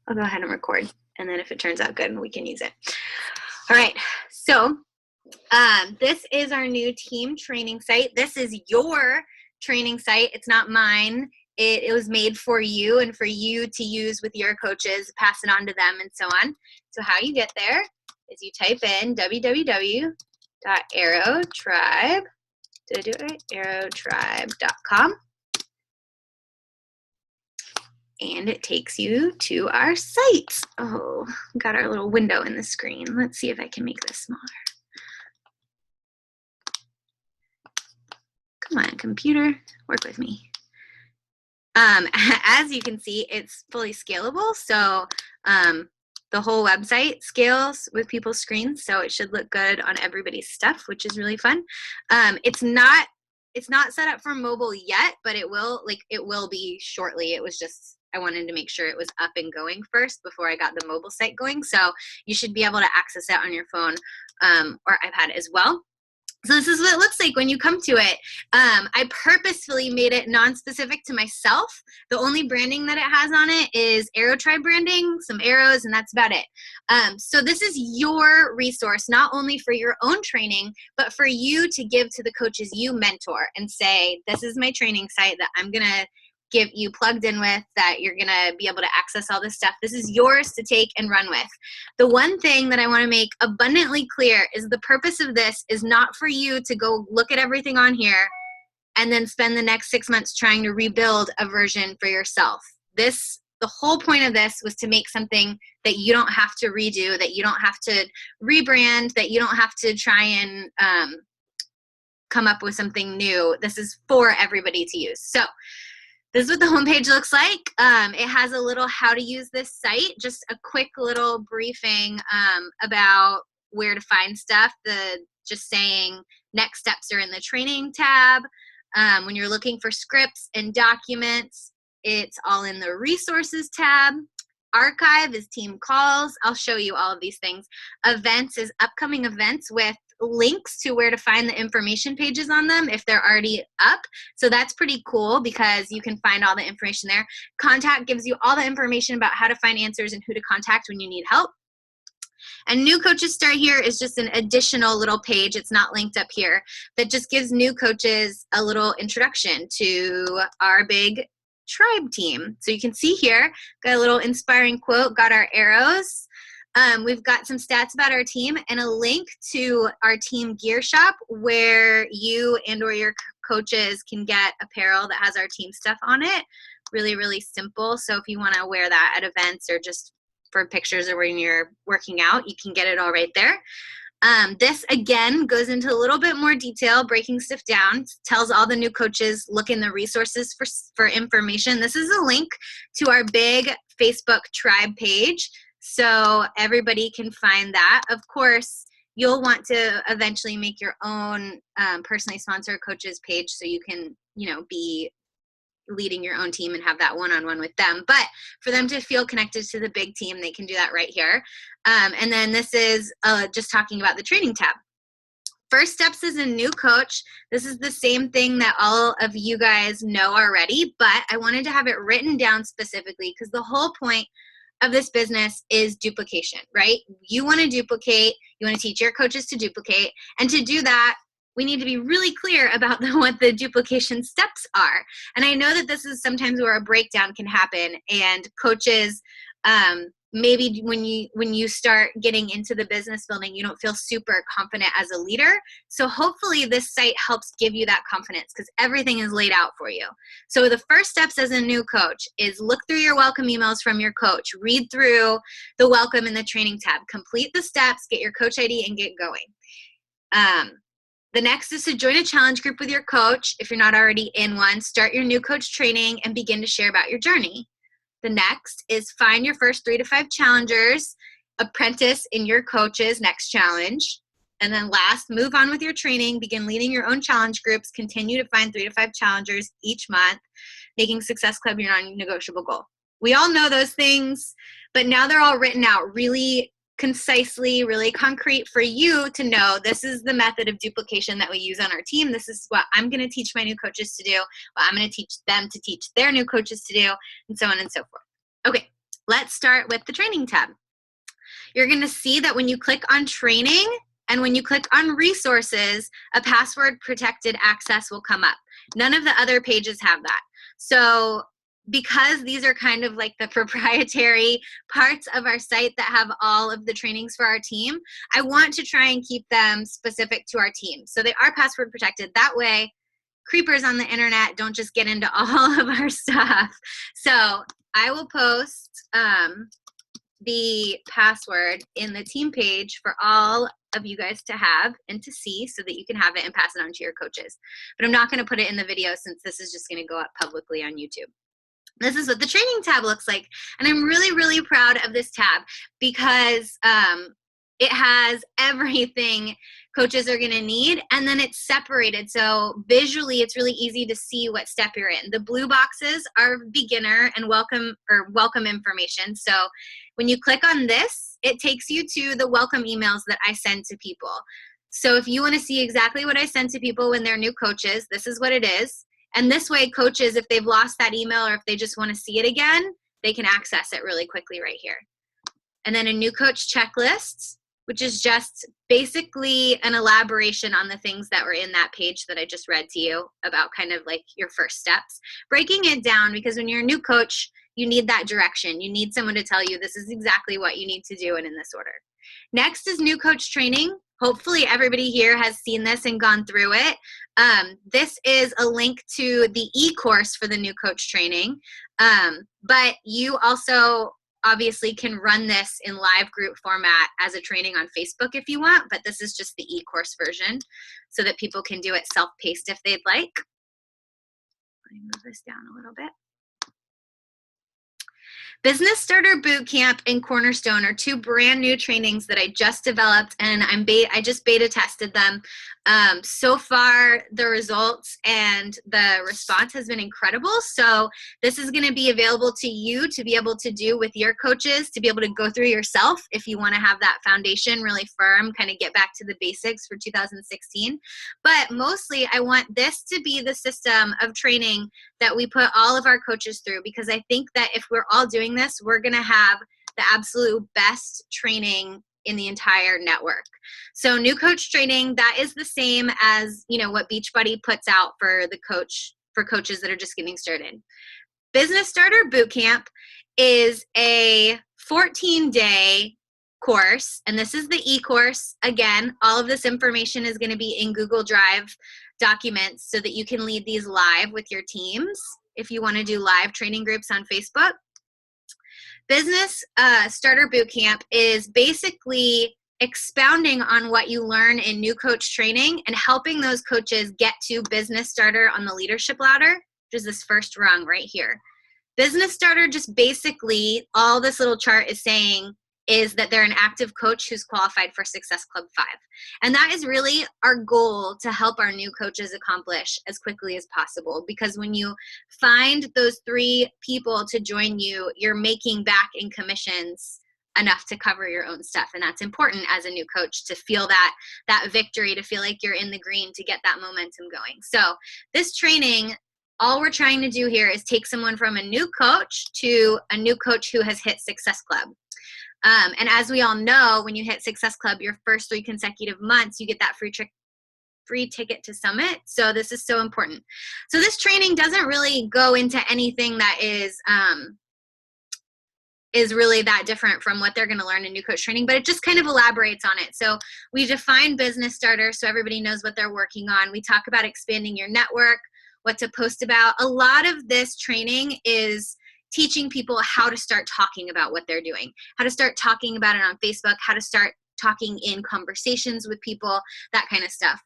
I'll go ahead and record, and then if it turns out good, we can use it. All right, so this is our new team training site. This is your training site. It's not mine. It was made for you and for you to use with your coaches, pass it on to them, and so on. So how you get there is you type in www.aerotribe, did I do it right? aerotribe.com. And it takes you to our site. Oh, got our little window in the screen. Let's see if I can make this smaller. Come on, computer, work with me. As you can see, it's fully scalable. So the whole website scales with people's screens. So it should look good on everybody's stuff, which is really fun. It's not set up for mobile yet, but it will be shortly. It was just, I wanted to make sure it was up and going first before I got the mobile site going. So you should be able to access it on your phone or iPad as well. So this is what it looks like when you come to it. I purposefully made it non-specific to myself. The only branding that it has on it is AeroTribe branding, some arrows, and that's about it. So this is your resource, not only for your own training, but for you to give to the coaches you mentor and say, this is my training site that I'm gonna give you plugged in with, that you're gonna be able to access all this stuff. This is yours to take and run with. The one thing that I wanna make abundantly clear is the purpose of this is not for you to go look at everything on here and then spend the next 6 months trying to rebuild a version for yourself. The whole point of this was to make something that you don't have to redo, that you don't have to rebrand, that you don't have to try and come up with something new. This is for everybody to use. So this is what the homepage looks like. It has a little how to use this site, just a quick little briefing about where to find stuff. Just saying next steps are in the training tab. When you're looking for scripts and documents, it's all in the resources tab. Archive is team calls. I'll show you all of these things. Events is upcoming events with links to where to find the information pages on them if they're already up. So that's pretty cool because you can find all the information there. Contact gives you all the information about how to find answers and who to contact when you need help. And new coaches start here is just an additional little page. It's not linked up here. That just gives new coaches a little introduction to our big tribe team. So you can see here, got a little inspiring quote, got our arrows. We've got some stats about our team and a link to our team gear shop where you and or your coaches can get apparel that has our team stuff on it. Really, really simple. So if you want to wear that at events or just for pictures or when you're working out, you can get it all right there. This again goes into a little bit more detail, breaking stuff down, tells all the new coaches, look in the resources for information. This is a link to our big Facebook tribe page. So everybody can find that. Of course, you'll want to eventually make your own personally sponsored coaches page so you can, be leading your own team and have that one-on-one with them. But for them to feel connected to the big team, they can do that right here. And then this is just talking about the training tab. First steps as a new coach. This is the same thing that all of you guys know already, but I wanted to have it written down specifically because the whole point of this business is duplication, right? You want to duplicate, you want to teach your coaches to duplicate, and to do that, we need to be really clear about what the duplication steps are. And I know that this is sometimes where a breakdown can happen, and coaches, maybe when you start getting into the business building, you don't feel super confident as a leader. So hopefully this site helps give you that confidence because everything is laid out for you. So the first steps as a new coach is look through your welcome emails from your coach, read through the welcome and the training tab, complete the steps, get your coach ID and get going. The next is to join a challenge group with your coach. If you're not already in one, start your new coach training and begin to share about your journey. The next is find your first 3 to 5 challengers, apprentice in your coach's next challenge. And then last, move on with your training, begin leading your own challenge groups, continue to find 3 to 5 challengers each month, making Success Club your non-negotiable goal. We all know those things, but now they're all written out really concisely, really concrete for you to know this is the method of duplication that we use on our team. This is what I'm going to teach my new coaches to do, what I'm going to teach them to teach their new coaches to do, and so on and so forth. Okay, let's start with the training tab. You're going to see that when you click on training and when you click on resources, a password protected access will come up. None of the other pages have that. So because these are kind of like the proprietary parts of our site that have all of the trainings for our team, I want to try and keep them specific to our team. So they are password protected. That way, creepers on the internet don't just get into all of our stuff. So I will post the password in the team page for all of you guys to have and to see so that you can have it and pass it on to your coaches. But I'm not going to put it in the video since this is just going to go up publicly on YouTube. This is what the training tab looks like. And I'm really, really proud of this tab because it has everything coaches are going to need, and then it's separated. So visually, it's really easy to see what step you're in. The blue boxes are beginner and welcome information. So when you click on this, it takes you to the welcome emails that I send to people. So if you want to see exactly what I send to people when they're new coaches, this is what it is. And this way, coaches, if they've lost that email or if they just want to see it again, they can access it really quickly right here. And then a new coach checklist, which is just basically an elaboration on the things that were in that page that I just read to you about kind of like your first steps. Breaking it down, because when you're a new coach, you need that direction. You need someone to tell you this is exactly what you need to do and in this order. Next is new coach training. Hopefully everybody here has seen this and gone through it. This is a link to the e-course for the new coach training. But you also obviously can run this in live group format as a training on Facebook if you want, but this is just the e-course version so that people can do it self-paced if they'd like. Let me move this down a little bit. Business Starter Bootcamp and Cornerstone are two brand new trainings that I just developed, and I just beta tested them. So far, the results and the response has been incredible. So this is going to be available to you to be able to do with your coaches, to be able to go through yourself if you want to have that foundation really firm, kind of get back to the basics for 2016. But mostly, I want this to be the system of training that we put all of our coaches through, because I think that if we're all doing this, we're going to have the absolute best training in the entire network. So new coach training, that is the same as, you know, what Beachbody puts out for coaches that are just getting started. Business Starter Bootcamp is a 14-day course, and this is the e-course. Again, all of this information is going to be in Google Drive documents so that you can lead these live with your teams if you want to do live training groups on Facebook. Business Starter Bootcamp is basically expounding on what you learn in new coach training and helping those coaches get to business starter on the leadership ladder, which is this first rung right here. Business starter, just basically all this little chart is saying is that they're an active coach who's qualified for Success Club 5. And that is really our goal to help our new coaches accomplish as quickly as possible. Because when you find those 3 people to join you, you're making back in commissions enough to cover your own stuff. And that's important as a new coach, to feel that victory, to feel like you're in the green, to get that momentum going. So this training, all we're trying to do here is take someone from a new coach to a new coach who has hit Success Club. And as we all know, when you hit Success Club, your first 3 consecutive months, you get that free ticket to Summit. So this is so important. So this training doesn't really go into anything that is really that different from what they're going to learn in new coach training, but it just kind of elaborates on it. So we define business starter so everybody knows what they're working on. We talk about expanding your network, what to post about. A lot of this training is teaching people how to start talking about what they're doing, how to start talking about it on Facebook, how to start talking in conversations with people, that kind of stuff.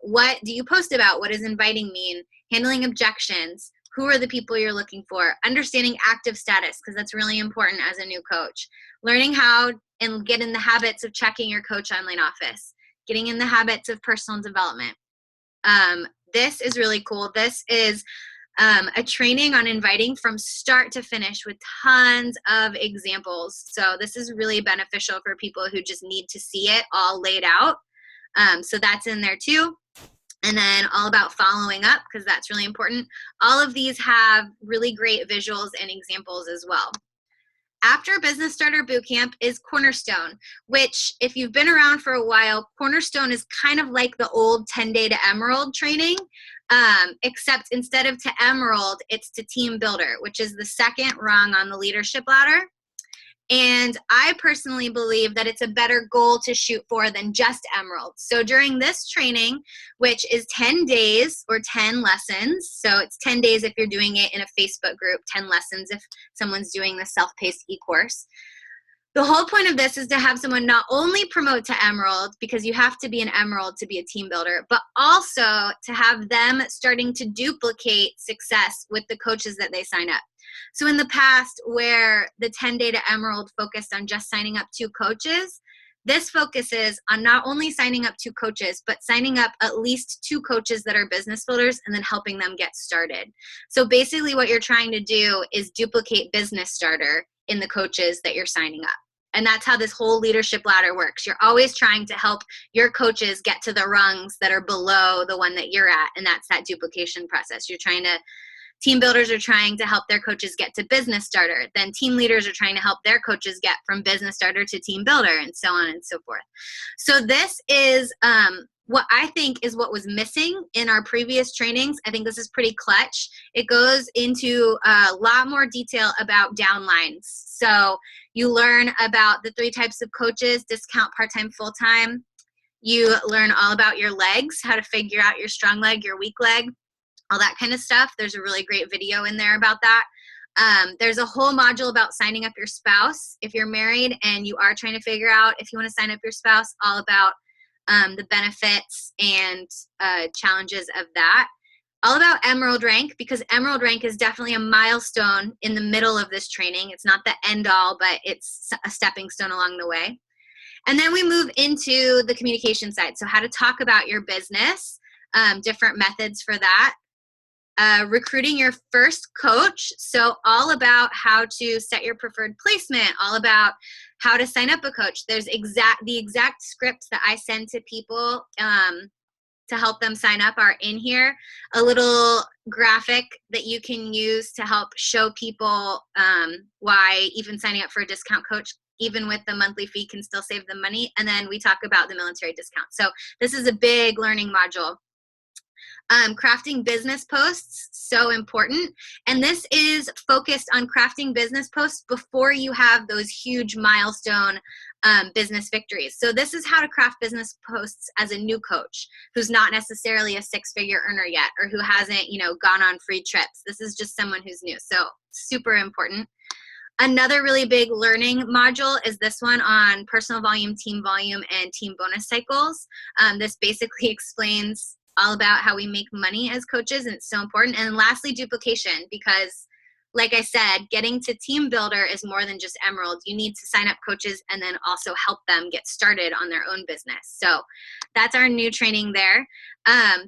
What do you post about? What does inviting mean? Handling objections. Who are the people you're looking for? Understanding active status, because that's really important as a new coach. Learning how and get in the habits of checking your coach online office. Getting in the habits of personal development. This is really cool. This is a training on inviting from start to finish with tons of examples. So this is really beneficial for people who just need to see it all laid out. So that's in there too. And then all about following up, because that's really important. All of these have really great visuals and examples as well. After Business Starter Bootcamp is Cornerstone, which if you've been around for a while, Cornerstone is kind of like the old 10-day to Emerald training, except instead of to Emerald, it's to Team Builder, which is the second rung on the leadership ladder. And I personally believe that it's a better goal to shoot for than just Emerald. So during this training, which is 10 days or 10 lessons, so it's 10 days if you're doing it in a Facebook group, 10 lessons if someone's doing the self-paced e-course. The whole point of this is to have someone not only promote to Emerald, because you have to be an Emerald to be a team builder, but also to have them starting to duplicate success with the coaches that they sign up. So in the past, where the 10-day to Emerald focused on just signing up 2 coaches, this focuses on not only signing up 2 coaches, but signing up at least 2 coaches that are business builders and then helping them get started. So basically what you're trying to do is duplicate Business Starter in the coaches that you're signing up. And that's how this whole leadership ladder works. You're always trying to help your coaches get to the rungs that are below the one that you're at, and that's that duplication process. Team builders are trying to help their coaches get to Business Starter. Then team leaders are trying to help their coaches get from Business Starter to Team Builder, and so on and so forth. So this is what I think is what was missing in our previous trainings. I think this is pretty clutch. It goes into a lot more detail about downlines. So you learn about the 3 types of coaches: discount, part-time, full-time. You learn all about your legs, how to figure out your strong leg, your weak leg, all that kind of stuff. There's a really great video in there about that. There's a whole module about signing up your spouse. If you're married and you are trying to figure out if you want to sign up your spouse, all about the benefits and challenges of that. All about Emerald Rank, because Emerald Rank is definitely a milestone in the middle of this training. It's not the end all, but it's a stepping stone along the way. And then we move into the communication side. So how to talk about your business, different methods for that. Recruiting your first coach. So all about how to set your preferred placement, all about how to sign up a coach. There's the exact scripts that I send to people to help them sign up are in here. A little graphic that you can use to help show people why even signing up for a discount coach, even with the monthly fee, can still save them money. And then we talk about the military discount. So this is a big learning module. Crafting business posts, so important. And this is focused on crafting business posts before you have those huge milestone business victories. So this is how to craft business posts as a new coach who's not necessarily a 6-figure earner yet, or who hasn't, gone on free trips. This is just someone who's new. So super important. Another really big learning module is this one on personal volume, team volume, and team bonus cycles. This basically explains all about how we make money as coaches, and it's so important. And lastly, duplication, because like I said, getting to Team Builder is more than just Emerald. You need to sign up coaches and then also help them get started on their own business. So that's our new training there.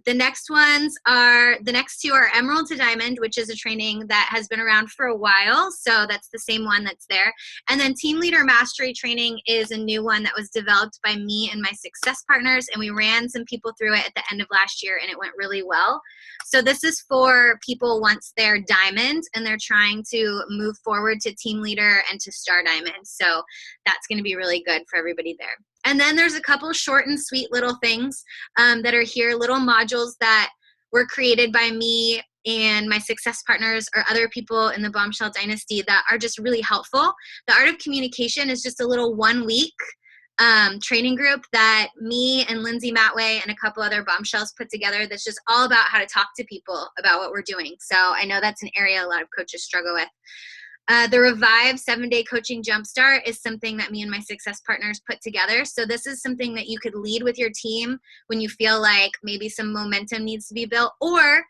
The next 2 are Emerald to Diamond, which is a training that has been around for a while. So that's the same one that's there. And then Team Leader Mastery training is a new one that was developed by me and my success partners. And we ran some people through it at the end of last year, and it went really well. So this is for people once they're Diamond and they're trying to move forward to Team Leader and to Star Diamond. So that's going to be really good for everybody there. And then there's a couple short and sweet little things that are here, little modules that were created by me and my success partners or other people in the Bombshell Dynasty that are just really helpful. The Art of Communication is just a little 1-week training group that me and Lindsay Matway and a couple other bombshells put together that's just all about how to talk to people about what we're doing. So I know that's an area a lot of coaches struggle with. The Revive 7-Day Coaching Jumpstart is something that me and my success partners put together. So this is something that you could lead with your team when you feel like maybe some momentum needs to be built, or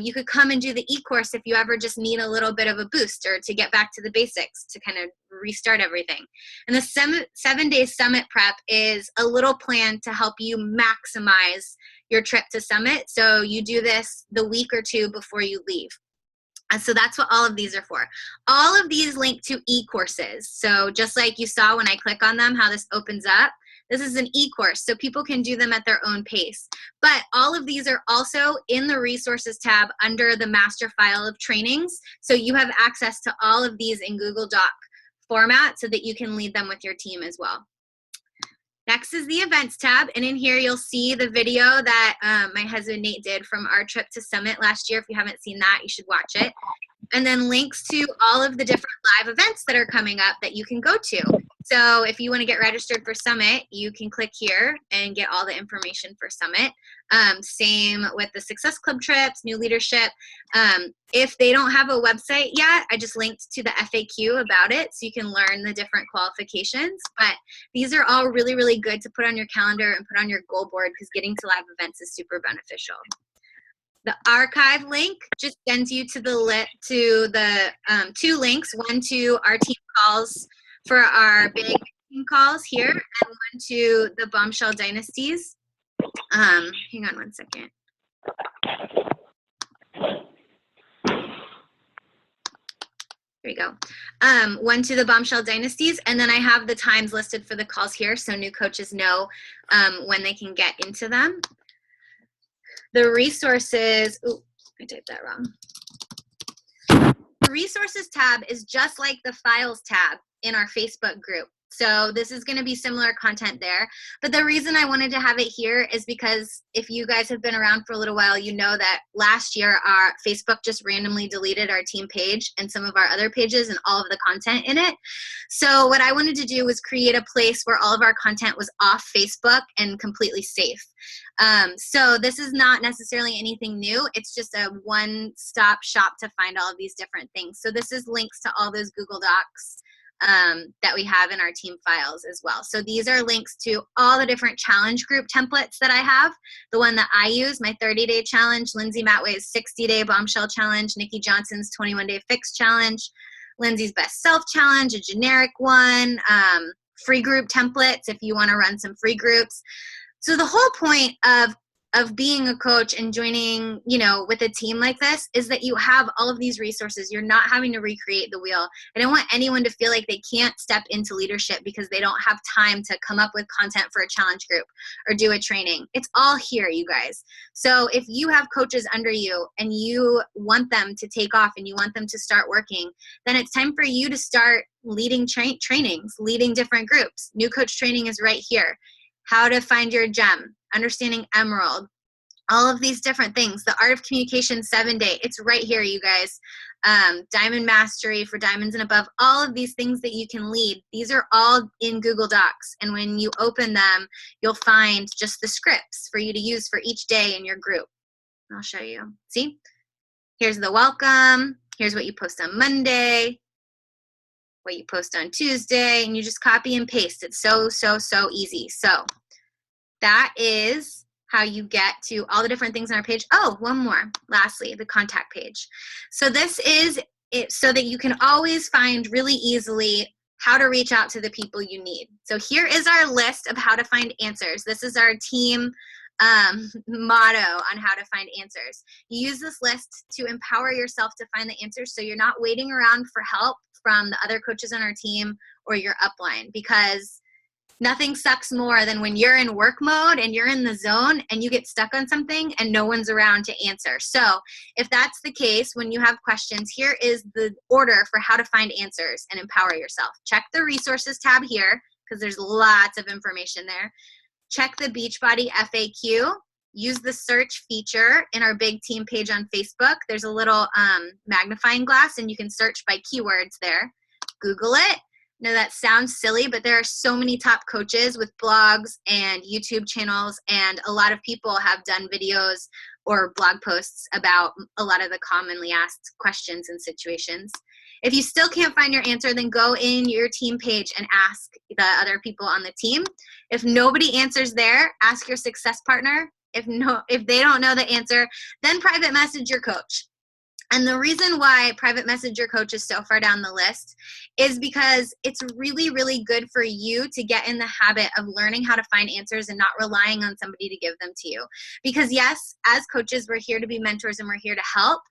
you could come and do the e-course if you ever just need a little bit of a boost or to get back to the basics, to kind of restart everything. And the 7-Day Summit Prep is a little plan to help you maximize your trip to Summit. So you do this the week or 2 before you leave. And so that's what all of these are for. All of these link to e-courses. So just like you saw when I click on them, how this opens up, this is an e-course, so people can do them at their own pace. But all of these are also in the resources tab under the master file of trainings. So you have access to all of these in Google Doc format so that you can lead them with your team as well. Next is the events tab, and in here you'll see the video that my husband Nate did from our trip to Summit last year. If you haven't seen that, you should watch it. And then links to all of the different live events that are coming up that you can go to. So if you want to get registered for Summit, you can click here and get all the information for Summit. Same with the Success Club trips, New Leadership. If they don't have a website yet, I just linked to the FAQ about it so you can learn the different qualifications. But these are all really, really good to put on your calendar and put on your goal board because getting to live events is super beneficial. The archive link just sends you to the two links, one to our team calls for our big team calls here, and one to the Bombshell Dynasties. Hang on one second. Here we go. One to the Bombshell Dynasties, and then I have the times listed for the calls here so new coaches know when they can get into them. The resources, I typed that wrong. The resources tab is just like the files tab in our Facebook group. So this is going to be similar content there. But the reason I wanted to have it here is because if you guys have been around for a little while, you know that last year our Facebook just randomly deleted our team page and some of our other pages and all of the content in it. So what I wanted to do was create a place where all of our content was off Facebook and completely safe. So this is not necessarily anything new. It's just a one-stop shop to find all of these different things. So this is links to all those Google Docs that we have in our team files as well. So these are links to all the different challenge group templates that I have. The one that I use, my 30-day challenge, Lindsay Matway's 60-day bombshell challenge, Nikki Johnson's 21-day fix challenge, Lindsay's best self challenge, a generic one, free group templates if you want to run some free groups. So the whole point of being a coach and joining, with a team like this is that you have all of these resources. You're not having to recreate the wheel. I don't want anyone to feel like they can't step into leadership because they don't have time to come up with content for a challenge group or do a training. It's all here, you guys. So if you have coaches under you and you want them to take off and you want them to start working, then it's time for you to start leading trainings, leading different groups. New coach training is right here. How to find your gem, understanding Emerald, all of these different things. The Art of Communication 7-day, it's right here, you guys. Diamond Mastery for diamonds and above, all of these things that you can lead. These are all in Google Docs. And when you open them, you'll find just the scripts for you to use for each day in your group. I'll show you. See? Here's the welcome. Here's what you post on Monday, what you post on Tuesday, and you just copy and paste. It's so, so, so easy. So that is how you get to all the different things on our page. Oh, one more. Lastly, the contact page. So this is it so that you can always find really easily how to reach out to the people you need. So here is our list of how to find answers. This is our team motto on how to find answers. You use this list to empower yourself to find the answers so you're not waiting around for help from the other coaches on our team or your upline, because nothing sucks more than when you're in work mode and you're in the zone and you get stuck on something and no one's around to answer. So if that's the case, when you have questions, here is the order for how to find answers and empower yourself. Check the resources tab here because there's lots of information there. Check the Beachbody FAQ. Use the search feature in our big team page on Facebook. There's a little magnifying glass and you can search by keywords there. Google it. Now that sounds silly, but there are so many top coaches with blogs and YouTube channels, and a lot of people have done videos or blog posts about a lot of the commonly asked questions and situations. If you still can't find your answer, then go in your team page and ask the other people on the team. If nobody answers there, ask your success partner. If they don't know the answer, then private message your coach. And the reason why private message your coach is so far down the list is because it's really, really good for you to get in the habit of learning how to find answers and not relying on somebody to give them to you. Because yes, as coaches, we're here to be mentors and we're here to help,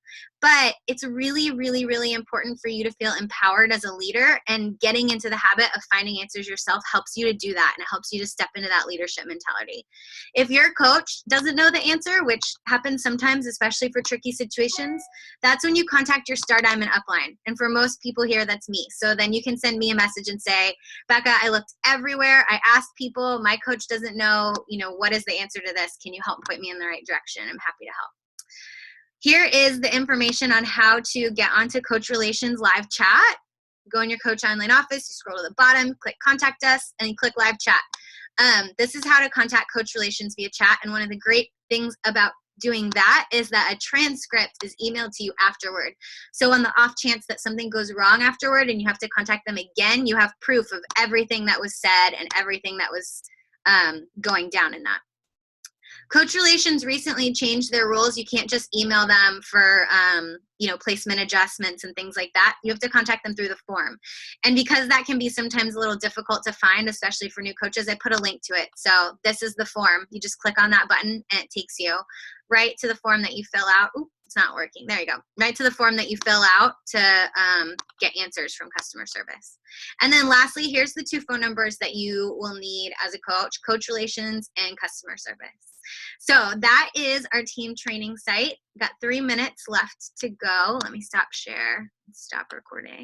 But it's really, really, really important for you to feel empowered as a leader, and getting into the habit of finding answers yourself helps you to do that, and it helps you to step into that leadership mentality. If your coach doesn't know the answer, which happens sometimes, especially for tricky situations, that's when you contact your Star Diamond upline. And for most people here, that's me. So then you can send me a message and say, Becca, I looked everywhere. I asked people. My coach doesn't know, what is the answer to this? Can you help point me in the right direction? I'm happy to help. Here is the information on how to get onto Coach Relations live chat. Go in your Coach Online office, you scroll to the bottom, click Contact Us, and you click Live Chat. This is how to contact Coach Relations via chat, and one of the great things about doing that is that a transcript is emailed to you afterward. So on the off chance that something goes wrong afterward and you have to contact them again, you have proof of everything that was said and everything that was going down in that. Coach Relations recently changed their rules. You can't just email them for, placement adjustments and things like that. You have to contact them through the form. And because that can be sometimes a little difficult to find, especially for new coaches, I put a link to it. So this is the form. You just click on that button and it takes you right to the form that you fill out. Ooh, it's not working. There you go. Right to the form that you fill out to get answers from customer service. And then lastly, here's the 2 phone numbers that you will need as a coach: Coach Relations and customer service. So that is our team training site. Got 3 minutes left to go. Let me stop share, stop recording.